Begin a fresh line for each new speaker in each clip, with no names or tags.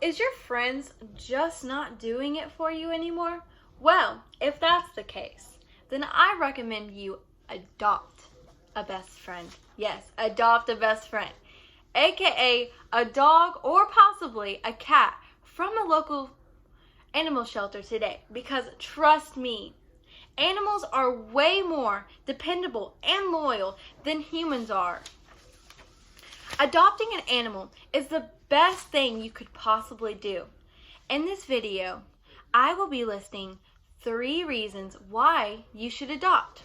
Is your friends just not doing it for you anymore? Well, if that's the case, then I recommend you adopt a best friend. Yes, adopt a best friend, aka a dog or possibly a cat from a local animal shelter today. Because trust me, animals are way more dependable and loyal than humans are. Adopting an animal is the best thing you could possibly do. In this video, I will be listing 3 reasons why you should adopt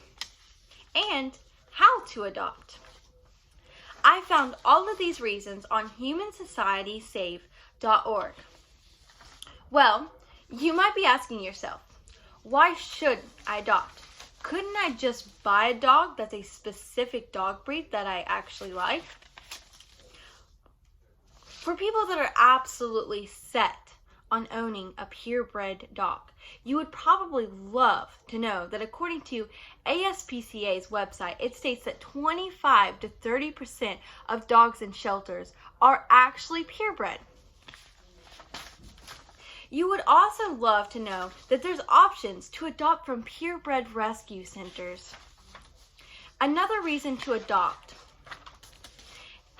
and how to adopt. I found all of these reasons on humansocietysave.org. Well, you might be asking yourself, why should I adopt? Couldn't I just buy a dog that's a specific dog breed that I actually like? For people that are absolutely set on owning a purebred dog, you would probably love to know that according to ASPCA's website, it states that 25 to 30% of dogs in shelters are actually purebred. You would also love to know that there's options to adopt from purebred rescue centers. Another reason to adopt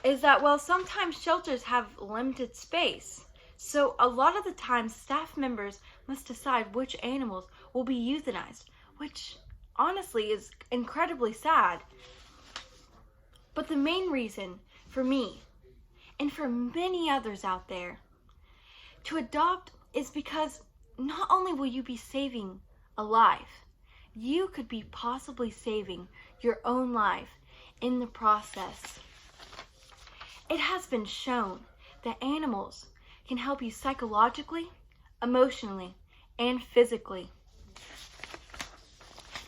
is that, well, sometimes shelters have limited space. So a lot of the time, staff members must decide which animals will be euthanized, which honestly is incredibly sad. But the main reason for me, and for many others out there, to adopt is because not only will you be saving a life, you could be possibly saving your own life in the process. It has been shown that animals can help you psychologically, emotionally, and physically.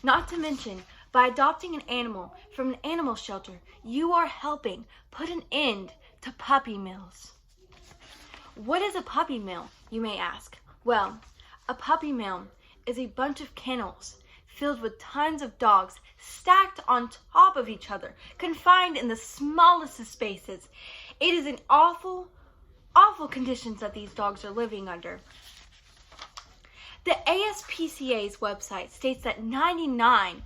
Not to mention, by adopting an animal from an animal shelter, you are helping put an end to puppy mills. What is a puppy mill, you may ask? Well, a puppy mill is a bunch of kennels filled with tons of dogs stacked on top of each other, confined in the smallest of spaces. It is an awful conditions that these dogs are living under. The ASPCA's website states that 99%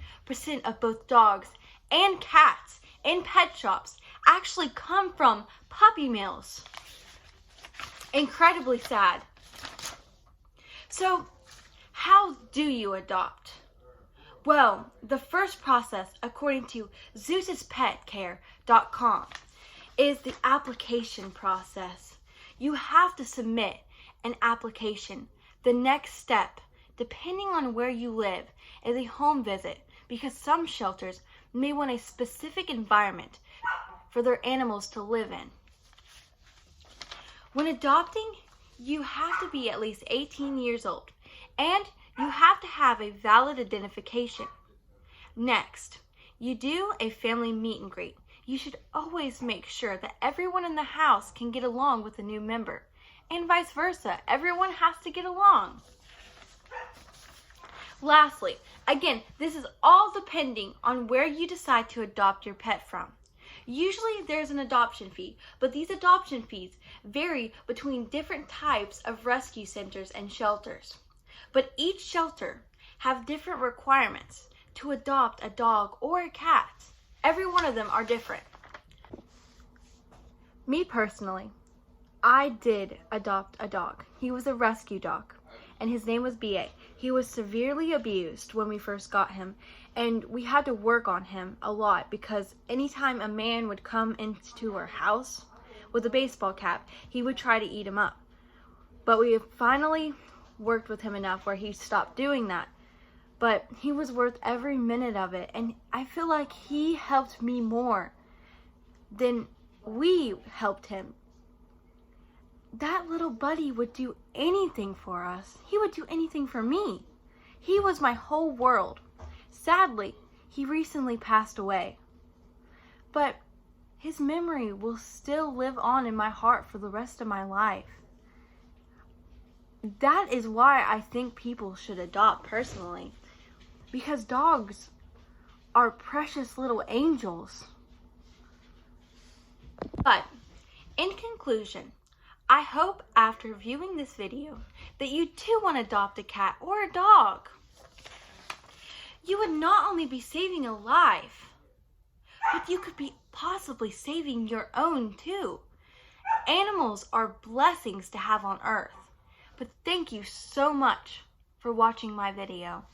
of both dogs and cats in pet shops actually come from puppy mills. Incredibly sad. So, how do you adopt? Well, the first process, according to Zeus'sPetCare.com, is the application process. You have to submit an application. The next step, depending on where you live, is a home visit, because some shelters may want a specific environment for their animals to live in. When adopting, you have to be at least 18 years old, and you have to have a valid identification. Next, you do a family meet and greet. You should always make sure that everyone in the house can get along with the new member, and vice versa. Everyone has to get along. Lastly, again, this is all depending on where you decide to adopt your pet from. Usually there's an adoption fee, but these adoption fees vary between different types of rescue centers and shelters. But each shelter have different requirements to adopt a dog or a cat. Every one of them are different. Me personally, I did adopt a dog. He was a rescue dog, and his name was B.A. He was severely abused when we first got him, and we had to work on him a lot because anytime a man would come into our house with a baseball cap, he would try to eat him up. But we finally worked with him enough where he stopped doing that. But he was worth every minute of it, and I feel like he helped me more than we helped him. That little buddy would do anything for us. He would do anything for me. He was my whole world. Sadly, he recently passed away. But his memory will still live on in my heart for the rest of my life. That is why I think people should adopt personally. Because dogs are precious little angels. But in conclusion, I hope after viewing this video that you too want to adopt a cat or a dog. You would not only be saving a life, but you could be possibly saving your own too. Animals are blessings to have on earth. But thank you so much for watching my video.